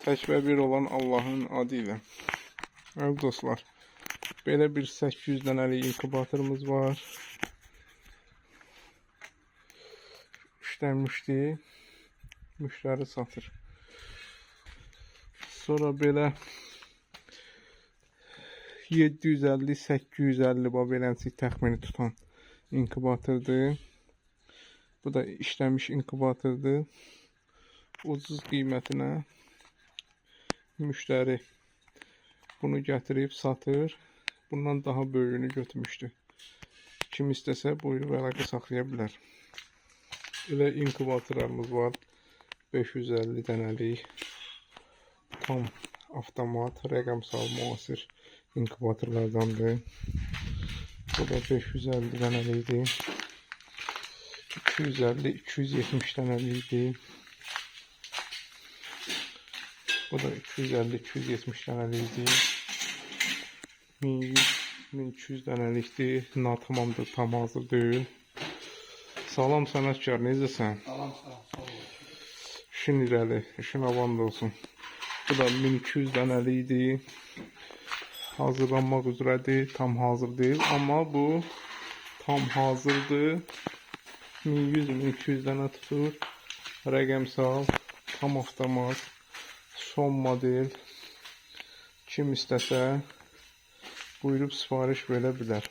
Tək və bir olan Allahın adı ilə. Evet dostlar, belə bir 800 dənəlik inkubatorumuz var. İşlənmişdi, müştəri satır. Sonra belə 750-850 beləncə təxmini tutan inkubatordur. Bu da işlənmiş inkubatordur. Ucuz qiymətinə müştəri bunu gətirib satır. Bundan daha böyüyünü götürmüşdü. Kim istəsə buyurub əlaqə saxlaya bilər. Elə inkubatorlarımız var. 550 dənəlik tam avtomat, rəqəmsal müasir inkubatorlardandır. Bu da 550 dənəlikdir. 250-270 dənəlikdir. Bu da 250-270 dənəlikdir. 1100-1200 dənəlikdir. Tamamdır, tam hazır deyil. Salam sənətkar, necəsən? Salam, sağ ol. İşin irəli, işin avand olsun. Bu da 1200 dənəlikdir. Hazırlanmaq üzrədir, tam hazır deyil. Amma bu tam hazırdır. 1100-1200 dənə tutur. Rəqəmsal, tam avtomat, son model. Kim istəsə buyurub sifariş verə bilər.